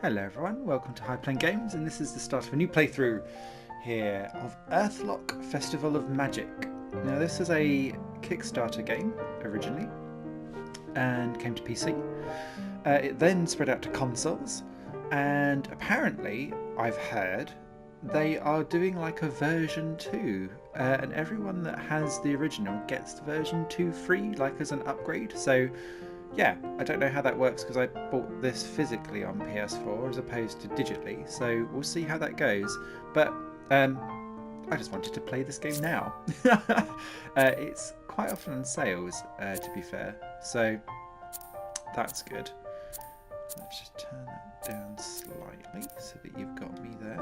Hello everyone, welcome to High Plane Games, and this is the start of a new playthrough here of Earthlock Festival of Magic. Now this is a Kickstarter game originally and came to PC. It then spread out to consoles, and apparently I've heard they are doing like a version 2 and everyone that has the original gets version 2 free, like as an upgrade. So yeah, I don't know how that works because I bought this physically on PS4 as opposed to digitally, so we'll see how that goes. But I just wanted to play this game now. It's quite often on sales, to be fair, so that's good. Let's just turn that down slightly so that you've got me there.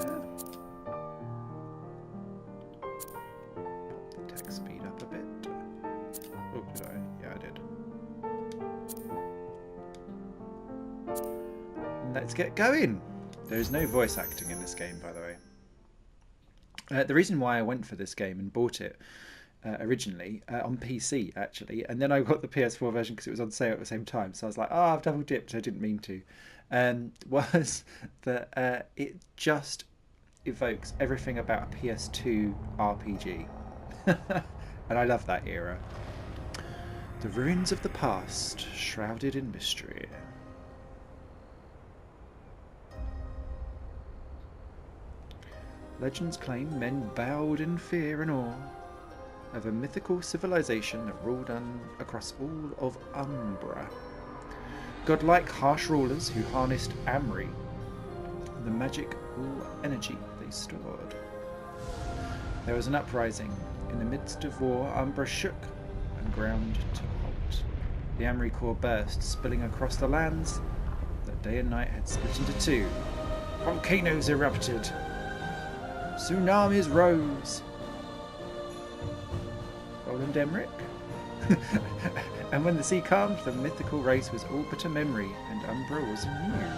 Pop the text speed up a bit. Oh, did I? Yeah, I did. Let's get going. There is no voice acting in this game, by the way. The reason why I went for this game and bought it originally on PC, actually, and then I got the PS4 version because it was on sale at the same time, so I was like, oh, I've double dipped, I didn't mean to, was that it just evokes everything about a PS2 RPG. And I love that era. The ruins of the past, shrouded in mystery. Legends claim men bowed in fear and awe of a mythical civilization that ruled across all of Umbra. Godlike harsh rulers who harnessed Amri, the magical energy they stored. There was an uprising. In the midst of war, Umbra shook and ground to halt. The Amri core burst, spilling across the lands that day and night had split into two. Volcanoes erupted. Tsunamis rose. Roland Emmerich. And when the sea calmed, the mythical race was all but a memory, and Umbra was new.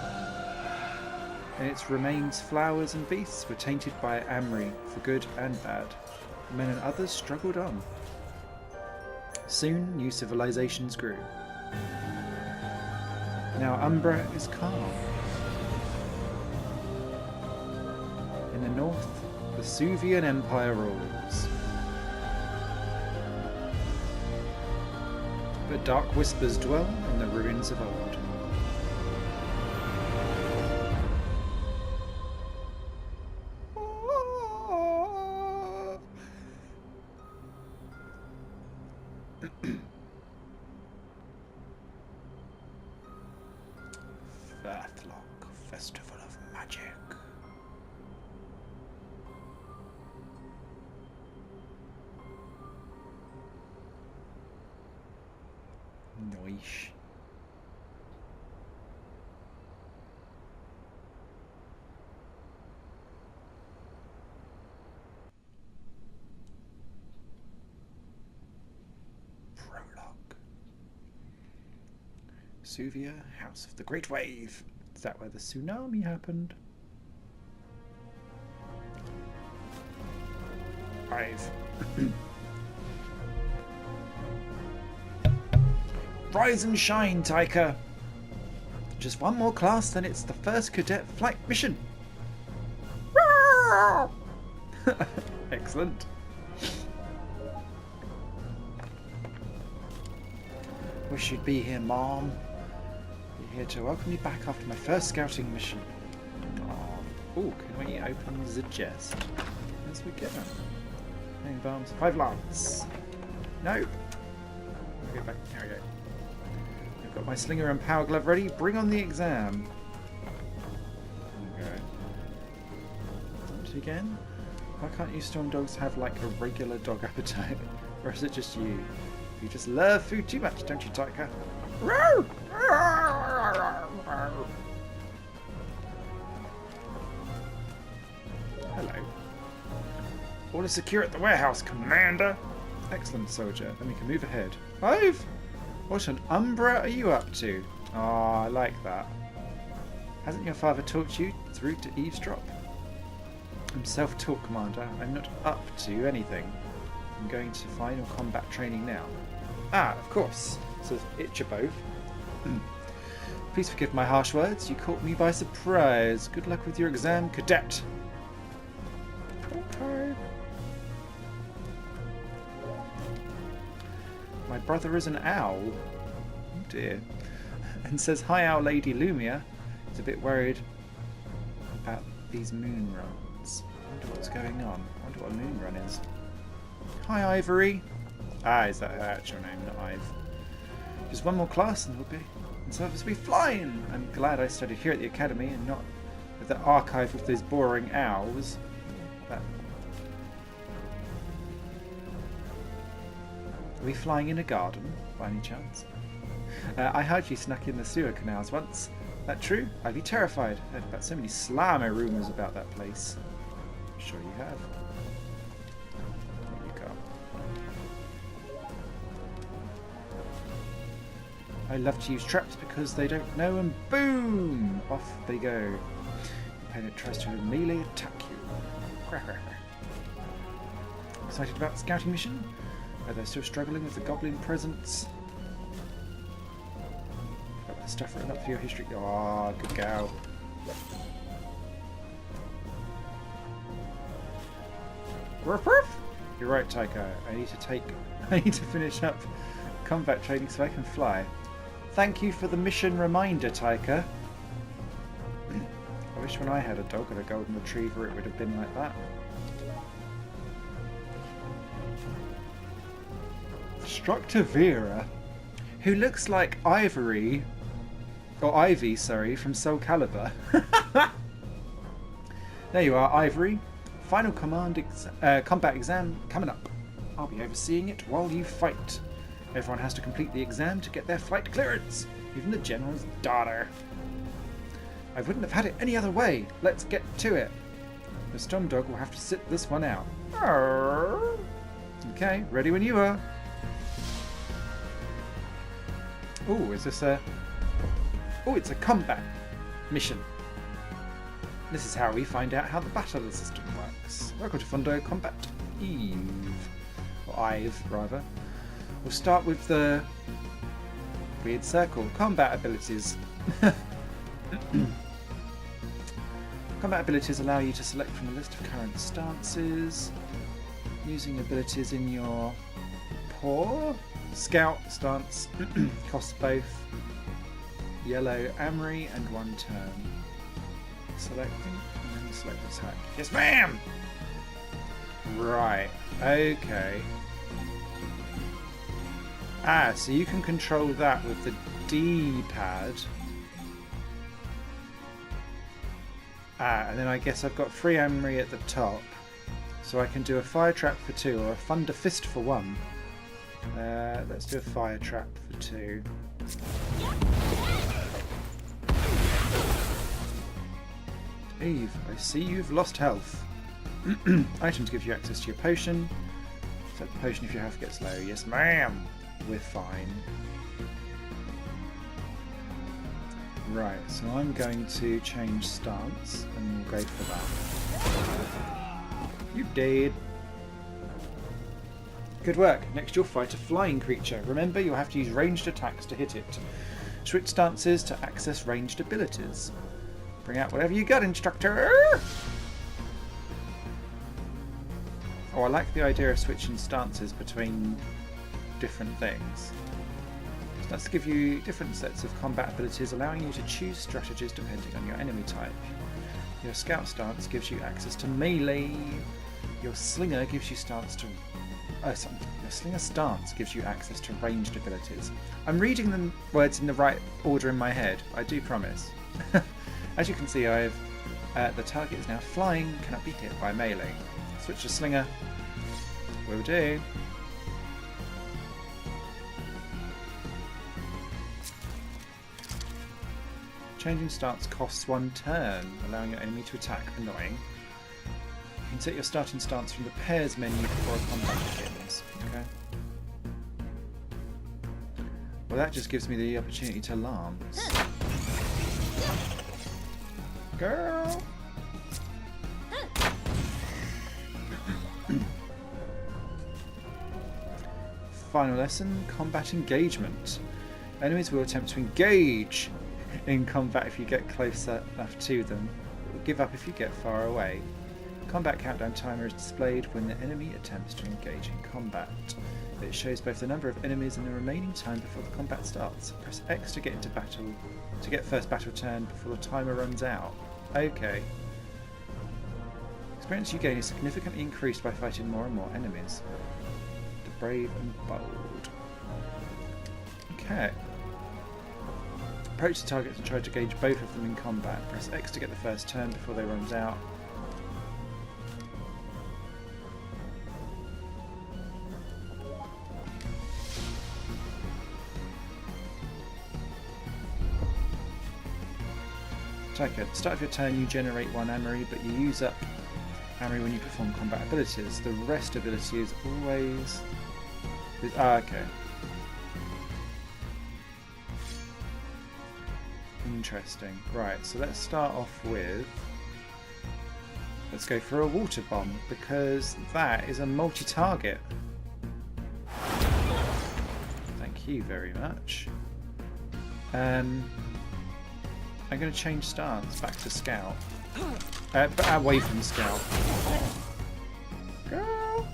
In its remains, flowers and beasts were tainted by Amri for good and bad. Men and others struggled on. Soon, new civilizations grew. Now Umbra is calm. In the north, the Suvian Empire rules. But dark whispers dwell in the ruins of old. Earthlock Festival of Magic. Noish. Prologue. Suvia, House of the Great Wave. Is that where the tsunami happened? I've Rise and shine, Taika! Just one more class, then it's the first cadet flight mission. Excellent. Wish you'd be here, Mom. Be here to welcome me back after my first scouting mission. Oh, can we open the chest? As we go. Name bombs. 5 lance. No. Go back. There we go. I've got my slinger and power glove ready. Bring on the exam. Okay. Once again. Why can't you storm dogs have like a regular dog appetite? Or is it just you? You just love food too much, don't you, Taika? Hello. All is secure at the warehouse, Commander. Excellent, soldier. Then we can move ahead. 5? What on Umbra are you up to? Oh, I like that. Hasn't your father taught you through to eavesdrop? I'm self-taught, Commander. I'm not up to anything. I'm going to final combat training now. Ah, of course. So it's you both. Please forgive my harsh words. You caught me by surprise. Good luck with your exam, cadet. Okay. My brother is an owl. Oh dear. And says, hi, Owl Lady Lumia. He's a bit worried about these moon runs. I wonder what's going on. I wonder what a moon run is. Hi, Ivory. Ah, is that her actual name, not Ive? Just one more class and we'll be flying. I'm glad I studied here at the academy and not at the archive with those boring owls. Are we flying in a garden, by any chance? I heard you snuck in the sewer canals once. That true? I'd be terrified. I've heard about so many slammer rumours about that place. I'm sure you have. There you go. I love to use traps because they don't know, and boom! Off they go. The opponent tries to melee attack you. Excited about the scouting mission? Are they still struggling with the goblin presence? Got the stuff written up for your history. Oh, good gal. You're right, Taiko. I need to finish up combat training so I can fly. Thank you for the mission reminder, Taika. I wish when I had a dog and a golden retriever it would have been like that. Instructor Vera, who looks like Ivy, sorry, from Soul Calibur. There you are, Ivory. Final combat exam coming up. I'll be overseeing it while you fight. Everyone has to complete the exam to get their flight clearance, even the General's daughter. I wouldn't have had it any other way. Let's get to it. The Storm Dog will have to sit this one out. Arrgh. Okay, ready when you are. Oh, is this a... Oh, it's a combat mission. This is how we find out how the battle system works. Welcome to Fundo Combat Eve. Or Ive, rather. We'll start with the weird circle. Combat abilities. Combat abilities allow you to select from a list of current stances. Using abilities in your paw. Scout stance costs both yellow Amory and 1 turn. Selecting and then select attack. Yes, ma'am! Right, okay. Ah, so you can control that with the D-pad. Ah, and then I guess I've got 3 Amory at the top. So I can do a fire trap for 2 or a thunder fist for 1. Let's do a fire trap for 2. Eve, I see you've lost health. Items give you access to your potion. Set the potion if your health gets low. Yes, ma'am. We're fine. Right, so I'm going to change stance and we'll go for that. You dead. Good work. Next you'll fight a flying creature. Remember, you'll have to use ranged attacks to hit it. Switch stances to access ranged abilities. Bring out whatever you got, instructor! Oh, I like the idea of switching stances between different things. So that's to give you different sets of combat abilities, allowing you to choose strategies depending on your enemy type. Your scout stance gives you access to melee. Your slinger gives you your slinger stance gives you access to ranged abilities. I'm reading the words in the right order in my head, I do promise. As you can see, the target is now flying, cannot be hit by melee. Switch to slinger. Will do. Changing stance costs 1 turn, allowing your enemy to attack. Annoying. You can set your starting stance from the pairs menu before a combat begins. Okay. Well, that just gives me the opportunity to lance. Girl! Final lesson, combat engagement. Enemies will attempt to engage in combat if you get close enough to them. It will give up if you get far away. Combat countdown timer is displayed when the enemy attempts to engage in combat. It shows both the number of enemies and the remaining time before the combat starts. Press X to get into battle, to get first battle turn before the timer runs out. Okay. Experience you gain is significantly increased by fighting more and more enemies. The brave and bold. Okay. Approach the targets and try to engage both of them in combat. Press X to get the first turn before they run out. At the start of your turn you generate one Amory, but you use up Amory when you perform combat abilities. The rest ability is always... okay. Interesting. Right, so let's start off with... Let's go for a water bomb, because that is a multi-target. Thank you very much. I'm going to change stance back to Scout. But away from Scout. Girl!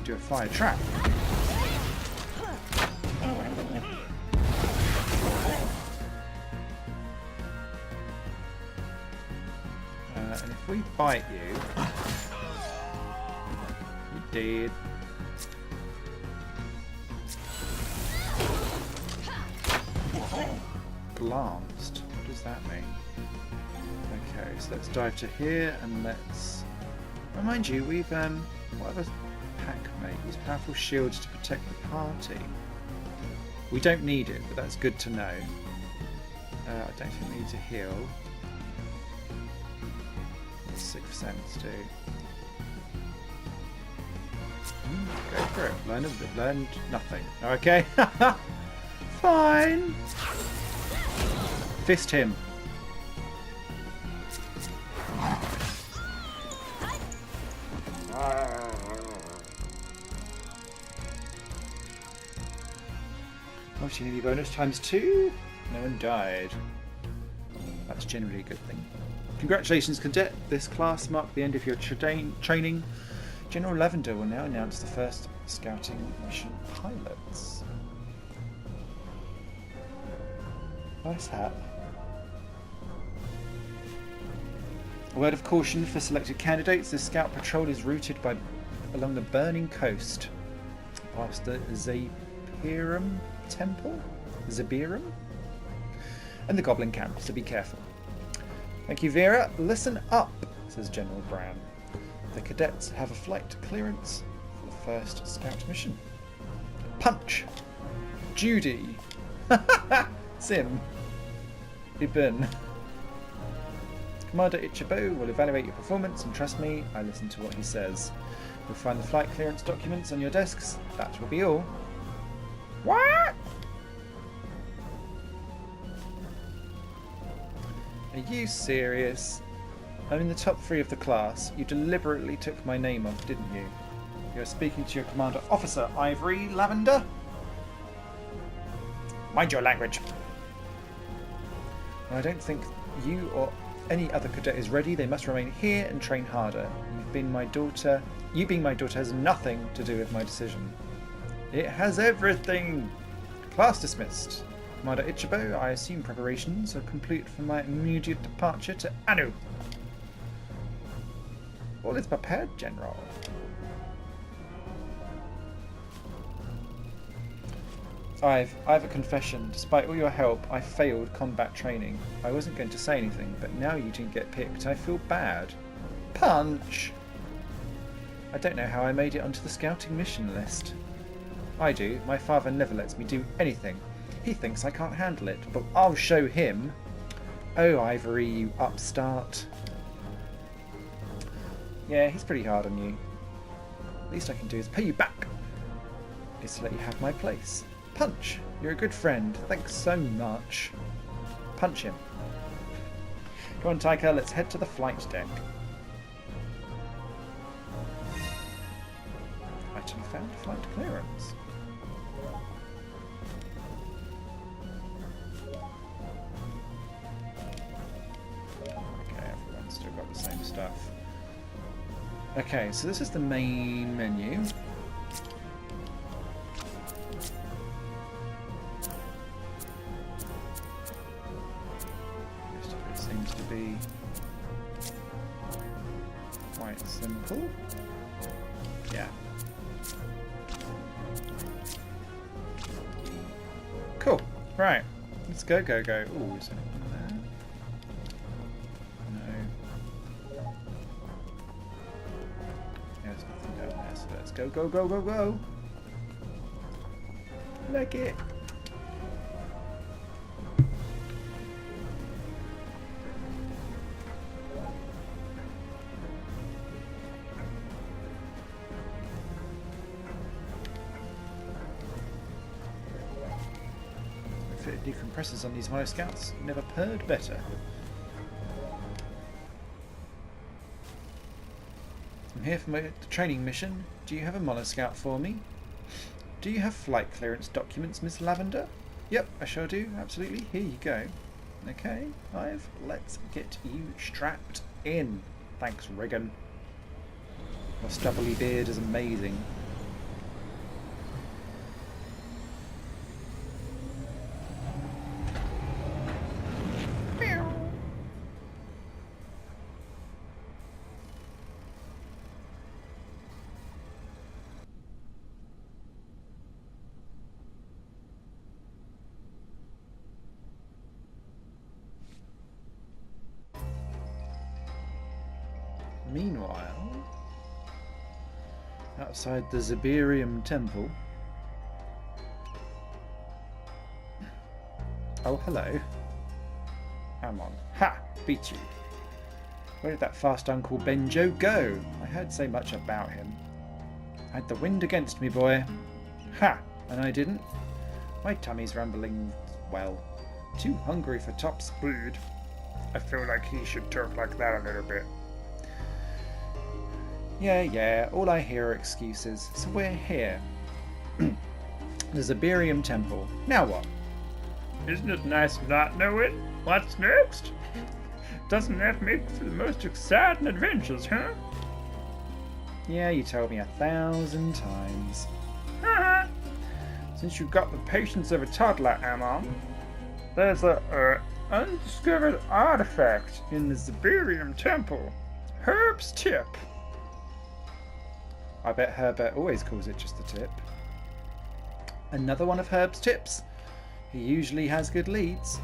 Do a fire trap. And if we bite you, you're dead. Glanced. What does that mean? Okay, so let's dive to here and let's... Remind you, we've what other pack mate? Use powerful shields to protect the party. We don't need it, but that's good to know. I don't think we need to heal. What's Sixth Sense do? Go for it. Learned nothing. Okay. Fine. Fist him. Opportunity bonus ×2. No one died. That's generally a good thing. Congratulations, Cadet. This class marked the end of your training. General Lavender will now announce the first scouting mission pilots. Nice hat. A word of caution for selected candidates. The scout patrol is routed along the burning coast past the Zabirum temple, Zabirum, and the goblin camp, so be careful. Thank you, Vera. Listen up, says General Brown. The cadets have a flight clearance for the first scout mission. Punch! Judy! Sim! Ibn. Commander Ichibo will evaluate your performance, and trust me, I listen to what he says. You'll find the flight clearance documents on your desks. That will be all. What? Are you serious? I'm in the top 3 of the class. You deliberately took my name off, didn't you? You're speaking to your commander officer, Ivory Lavender? Mind your language. Well, I don't think you or any other cadet is ready. They must remain here and train harder. You being my daughter has nothing to do with my decision. It has everything. Class dismissed. Commander Ichibo, I assume preparations are complete for my immediate departure to Anu. All is prepared, General. I have a confession. Despite all your help, I failed combat training. I wasn't going to say anything, but now you didn't get picked. I feel bad. Punch! I don't know how I made it onto the scouting mission list. I do. My father never lets me do anything. He thinks I can't handle it, but I'll show him. Oh, Ivory, you upstart. Yeah, he's pretty hard on you. Least I can do is pay you back. Is to let you have my place. Punch! You're a good friend. Thanks so much. Punch him. Come on, Taika, let's head to the flight deck. I You found flight clearance. Okay, everyone's still got the same stuff. Okay, so this is the main menu. It seems to be quite simple. Yeah. Cool. Right. Let's go, go, go. Ooh, is anyone there? No. Yeah, there's nothing down there, so let's go, go, go, go, go. Leg it. Decompressors on these Mono Scouts. Never purred better. I'm here for my training mission. Do you have a Mono Scout for me? Do you have flight clearance documents, Miss Lavender? Yep, I sure do. Absolutely. Here you go. Okay, Ive, let's get you strapped in. Thanks, Regan. Your stubbly beard is amazing. Meanwhile, outside the Zabirum temple. Oh, hello. Amon. Ha! Beat you. Where did that fast Uncle Benjo go? I heard so much about him. I had the wind against me, boy. Ha! And I didn't. My tummy's rumbling, well, too hungry for top speed. I feel like he should talk like that a little bit. Yeah, all I hear are excuses. So we're here. The Zabirum temple. Now what? Isn't it nice not knowing what's next? Doesn't that make for the most exciting adventures, huh? Yeah, you told me 1,000 times. Since you've got the patience of a toddler, Amon, there's a undiscovered artifact in the Zabirum temple. Herb's tip. I bet Herbert always calls it just the tip. Another one of Herb's tips. He usually has good leads.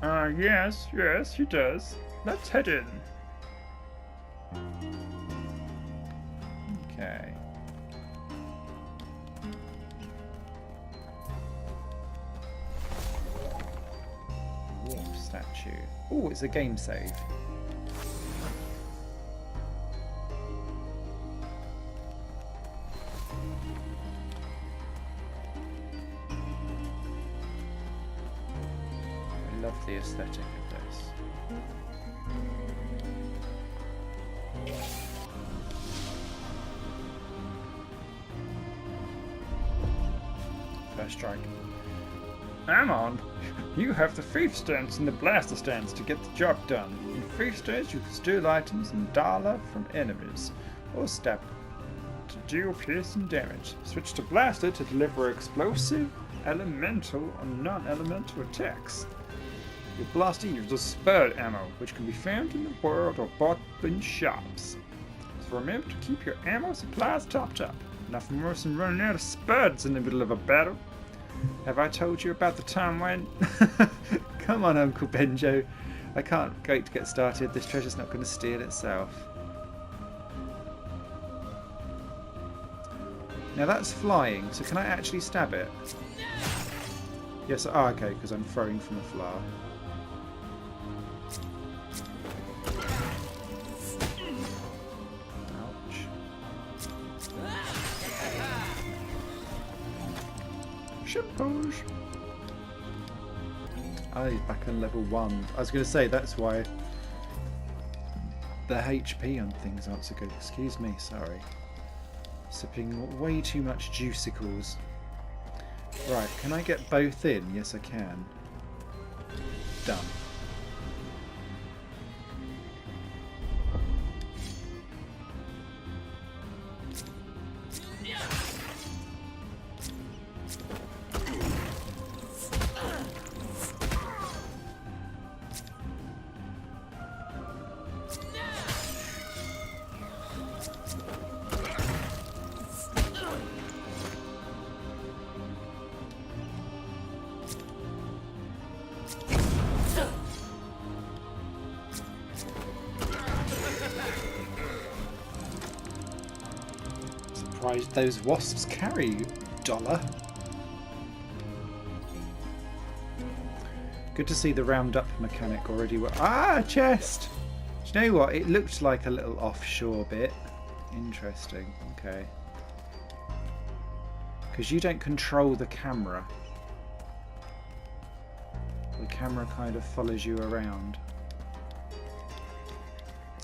Yes, he does. Let's head in. Okay. Warp statue. Oh, it's a game save. I love the aesthetic of this. First strike. Amon, you have the Thief stance and the Blaster stance to get the job done. In Thief stance, you can steal items and Dala from enemies, or stab to deal piercing damage. Switch to Blaster to deliver explosive, elemental, or non-elemental attacks. Your blaster uses spurred ammo, which can be found in the world or bought in shops. So remember to keep your ammo supplies topped up. Nothing worse than running out of spuds in the middle of a battle. Have I told you about the time when... Come on, Uncle Benjo. I can't wait to get started. This treasure's not going to steal itself. Now that's flying, so can I actually stab it? Yes, okay, because I'm throwing from afar. Push. Oh, he's back on level 1. I was going to say that's why the HP on things aren't so good. Excuse me, sorry. Sipping way too much juicicles. Right, can I get both in? Yes, I can. Done. Surprised those wasps carry dollar. Good to see the round up mechanic already. Ah, chest! Do you know what? It looked like a little offshore bit. Interesting. Okay. Because you don't control the camera. The camera kind of follows you around.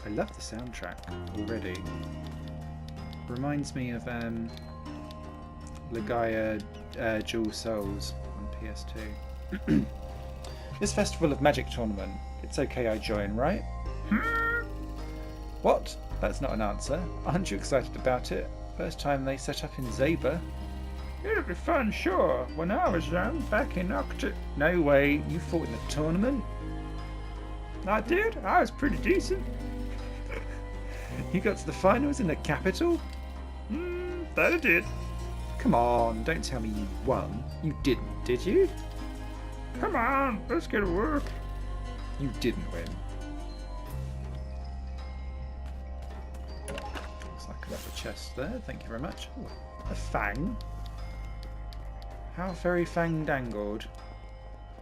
I love the soundtrack already. Reminds me of Legaia Jewel Souls on PS2. This Festival of Magic tournament. It's okay I join, right? What? That's not an answer. Aren't you excited about it? First time they set up in Zabirum. It'll be fun, sure. When I was young, back in No way. You fought in the tournament? I did. I was pretty decent. You got to the finals in the capital? That I did. Come on, don't tell me you won. You didn't, did you? Come on, let's get to work. You didn't win. Looks like another chest there. Thank you very much. Ooh, a fang. How very fang dangled.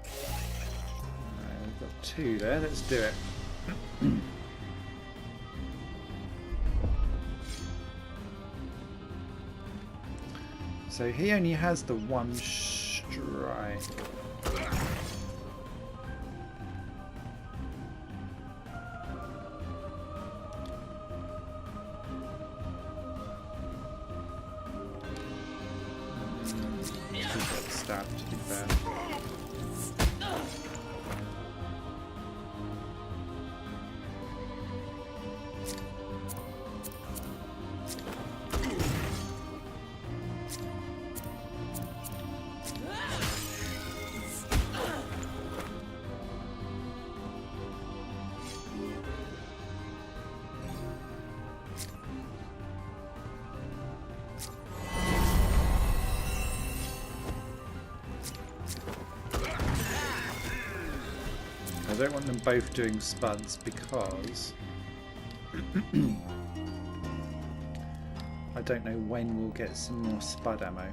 We've got two there. Let's do it. So he only has the one strike. He got stabbed, to be fair. I don't want them both doing spuds because I don't know when we'll get some more spud ammo.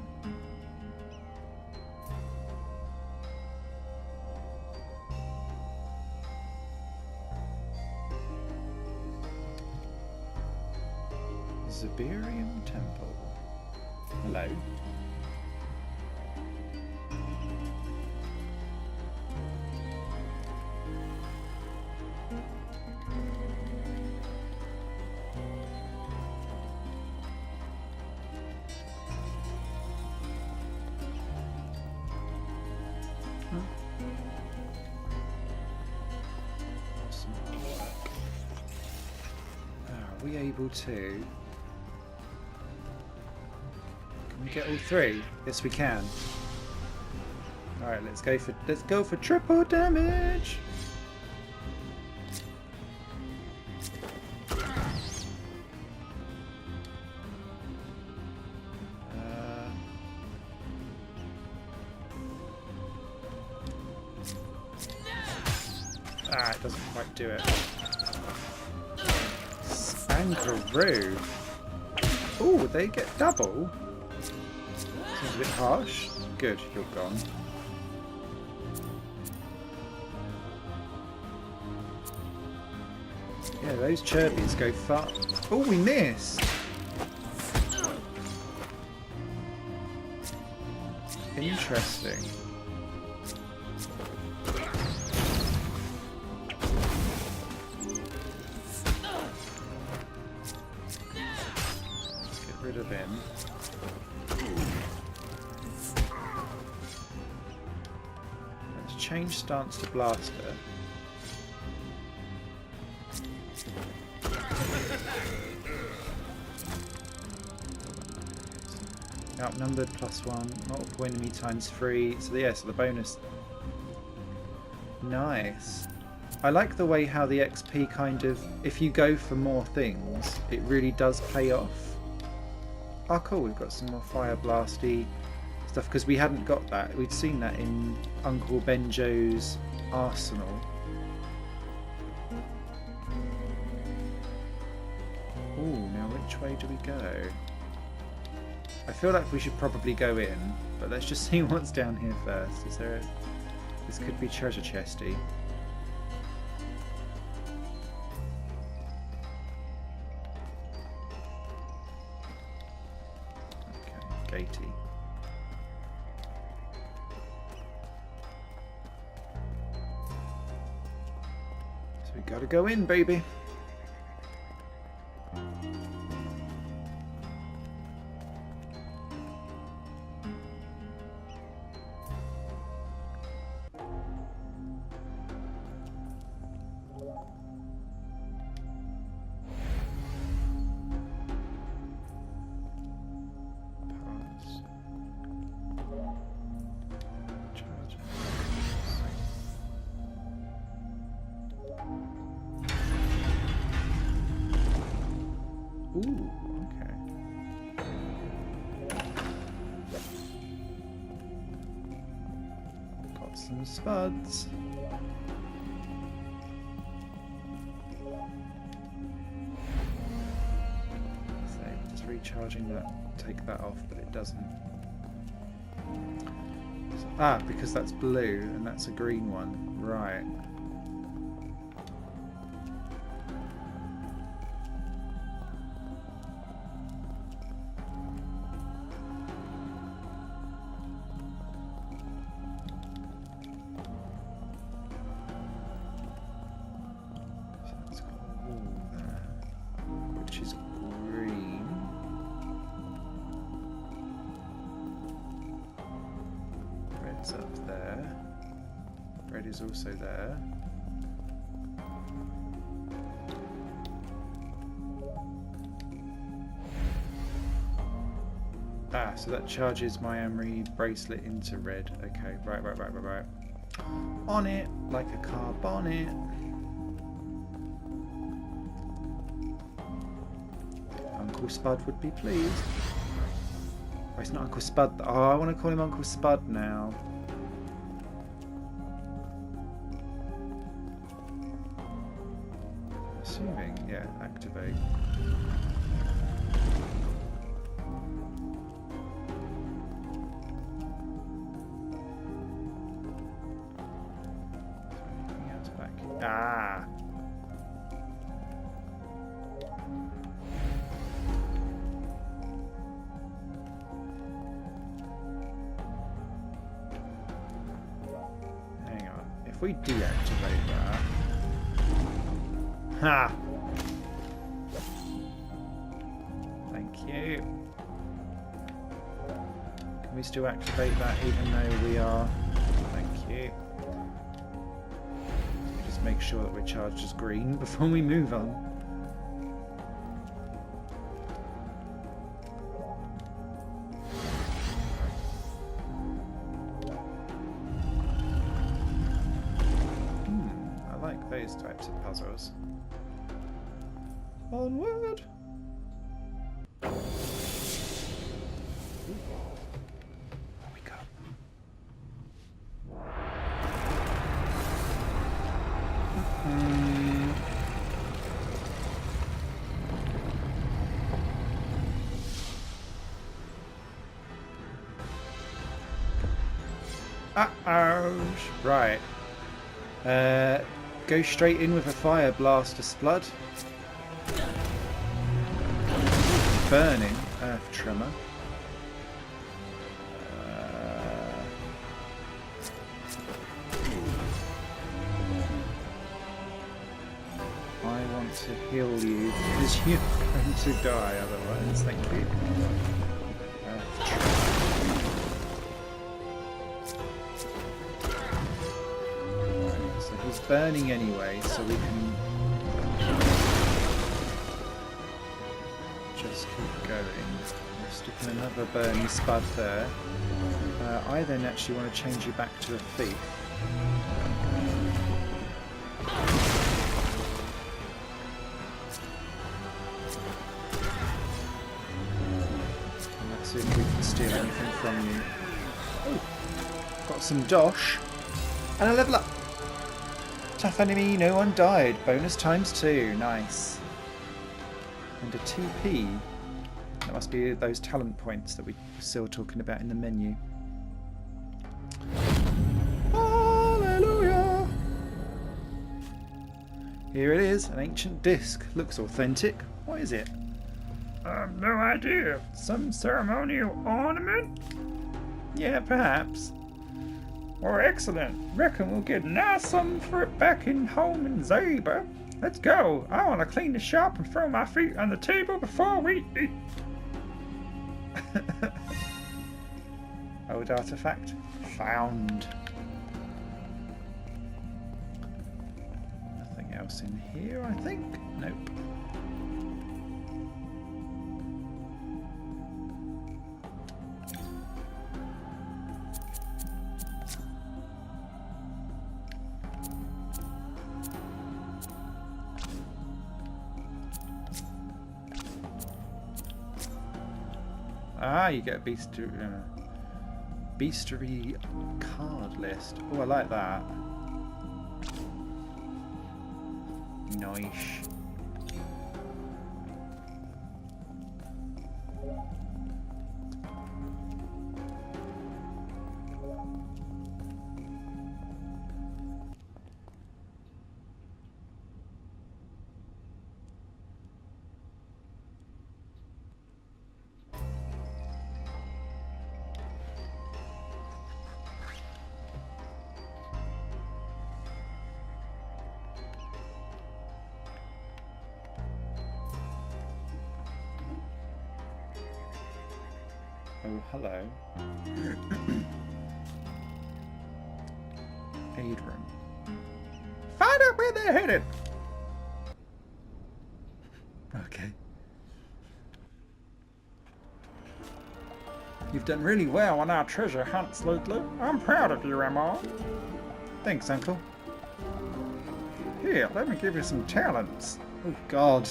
Zabirum Temple. Hello. Are we able to? Can we get all three? Yes, we can. All right, let's go for triple damage. It doesn't quite do it. Spankaroo. Oh, they get double. Seems a bit harsh. Good, you're gone. Yeah, those Chirbies go far. Oh, we missed. Interesting. rid of him. Let's change stance to blaster. Outnumbered +1, multiple enemy ×3. So yeah, so the bonus. Nice. I like the way how the XP kind of, if you go for more things, it really does pay off. Oh cool, we've got some more fire blasty stuff because we hadn't got that. We'd seen that in Uncle Benjo's arsenal. Ooh, now which way do we go? I feel like we should probably go in, but let's just see what's down here first. Is there a... This could be treasure chesty. Okay, gatey. So we gotta go in, baby. Ooh, okay. Got some spuds. So just recharging that, take that off, but it doesn't. Ah, because that's blue and that's a green one. Right. Up there. Red is also there. Ah, so that charges my Amory bracelet into red. Okay, right. On it, like a car bonnet. Uncle Spud would be pleased. Oh, it's not Uncle Spud. Oh, I want to call him Uncle Spud now. Assuming, yeah, activate. Anything else back? Ah! Hang on. If we deactivate that. Ha! Thank you. Can we still activate that even though we are... Thank you. Just make sure that we're charged as green before we move on. I like those types of puzzles. Onward! Here we go. Uh-oh! Right. Go straight in with a fire blaster, Splud. Burning earth tremor. I want to to heal you because you're going to die otherwise. Thank you. Right, so he's burning anyway, so we can just keep going. We're sticking another burning spud there. I then actually want to change you back to a thief. See if we can steal anything from you. Oh, got some dosh. And a level up. Tough enemy, no one died. Bonus ×2. Nice. And a TP. That must be those talent points that we were still talking about in the menu. Hallelujah! Here it is, an ancient disc. Looks authentic. What is it? No idea. Some ceremonial ornament? Yeah, perhaps. Oh, excellent. Reckon we'll get nice something for it back in home in Zabirum. Let's go. I want to clean the shop and throw my feet on the table before we eat. Old artifact found. Nothing else in here, I think. Nope. Ah, you get a beastery card list. Oh, I like that. Nice. Oh, hello. Aid room. Find out where they're headed! Okay. You've done really well on our treasure hunts lately. I'm proud of you, Emma. Thanks, Uncle. Here, let me give you some talents. Oh, God.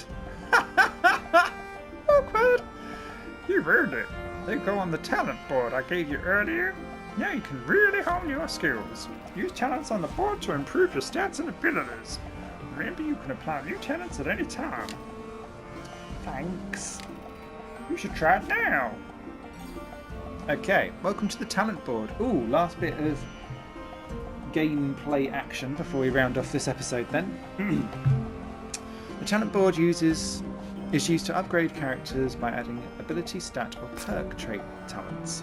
Awkward. You've earned it. They go on the talent board I gave you earlier. Now you can really hone your skills. Use talents on the board to improve your stats and abilities. Remember, you can apply new talents at any time. Thanks. You should try it now. Okay, welcome to the talent board. Ooh, last bit of gameplay action before we round off this episode then. The talent board is used to upgrade characters by adding ability, stat or perk trait talents.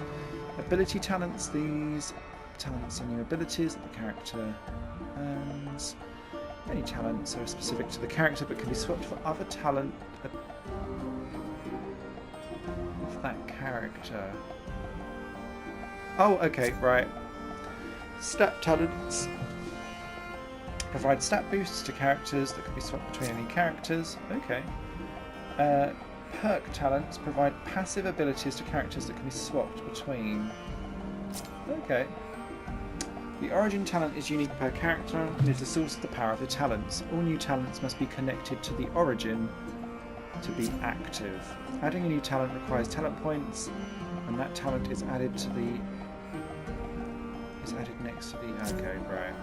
Ability talents, these talents are new abilities that the character earns. Any talents are specific to the character but can be swapped for other talent of that character. Oh, okay, right. Stat talents provide stat boosts to characters that can be swapped between any characters. Okay. Perk talents provide passive abilities to characters that can be swapped between. Okay. The origin talent is unique per character and is the source of the power of the talents. All new talents must be connected to the origin to be active. Adding a new talent requires talent points, and that talent is added next to the. Okay, right.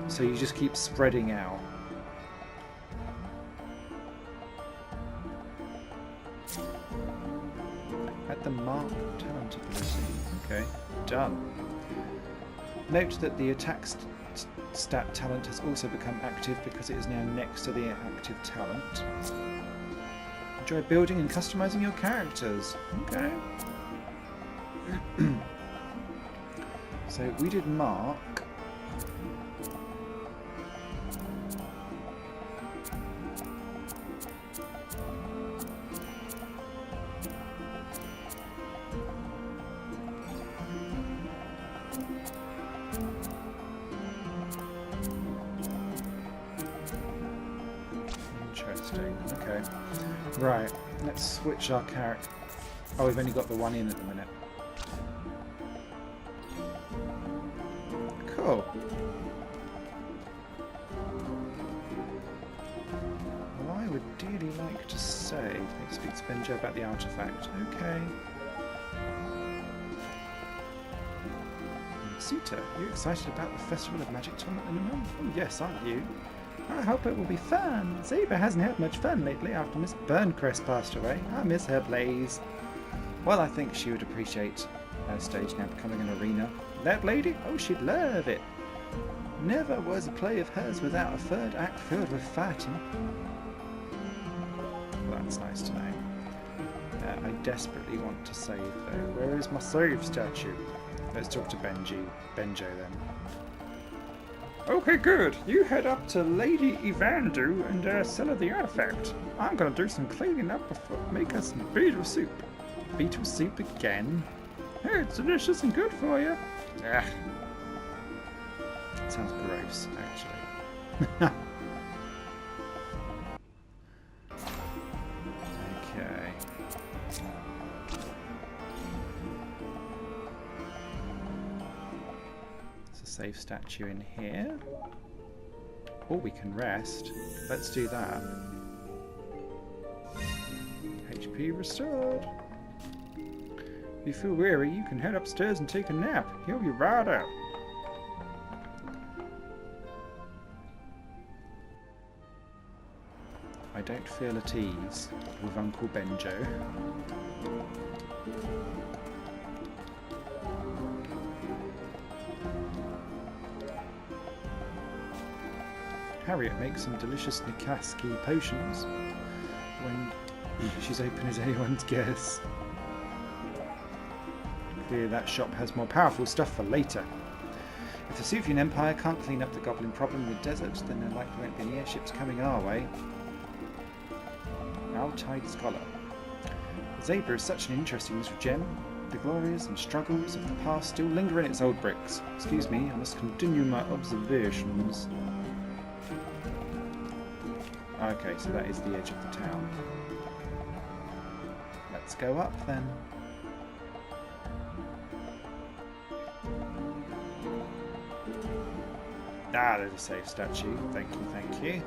So you just keep spreading out. Add the mark talent ability. Okay, done. Note that the attack stat talent has also become active because it is now next to the active talent. Enjoy building and customizing your characters. Okay. So we did mark. Okay. Right, let's switch our character. Oh, we've only got the one in at the minute. Cool. Well, I would dearly like to save. Need to speak to Benjo about the artifact. Okay. Suta, you excited about the Festival of Magic tournament in a month? Oh yes, aren't you? I hope it will be fun. Zeba hasn't had much fun lately after Miss Burncrest passed away. I miss her plays. Well, I think she would appreciate her stage now becoming an arena. That lady? Oh, she'd love it. Never was a play of hers without a third act filled with fighting. Well, that's nice to know. I desperately want to save though. Where is my save statue? Let's talk to Benjo then. Okay, good. You head up to Lady Evandu and sell her the artifact. I'm gonna do some cleaning up before make us some beetle soup. Beetle soup again? Hey, it's delicious and good for you. Ugh. Sounds gross, actually. Okay. There's a save statue in here. Or we can rest. Let's do that. HP restored. If you feel weary, you can head upstairs and take a nap. He'll be right out. I don't feel at ease with Uncle Benjo. Harriet makes some delicious Nikaski potions when she's open as anyone's guess. Clearly that shop has more powerful stuff for later. If the Sufian Empire can't clean up the goblin problem in the desert, then there likely won't be any airships coming our way. Altai Scholar. Zabirum is such an interesting little gem. The glories and struggles of the past still linger in its old bricks. Excuse me, I must continue my observations. Okay, so that is the edge of the town. Let's go up then. Ah, there's a save statue. Thank you, thank you.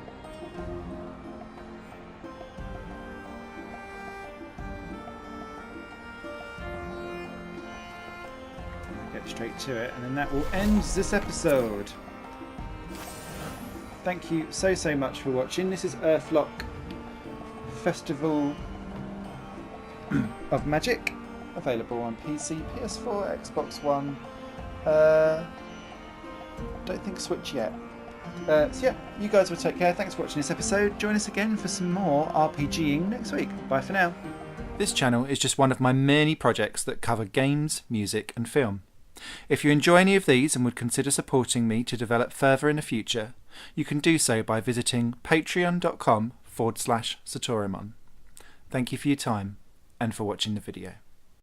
Get straight to it, and then that will end this episode. Thank you so much for watching. This is Earthlock Festival of Magic, available on PC, PS4, Xbox One. Don't think Switch yet. So yeah, you guys will take care. Thanks for watching this episode. Join us again for some more RPGing next week. Bye for now. This channel is just one of my many projects that cover games, music and film. If you enjoy any of these and would consider supporting me to develop further in the future, you can do so by visiting patreon.com/Satorimon. Thank you for your time and for watching the video.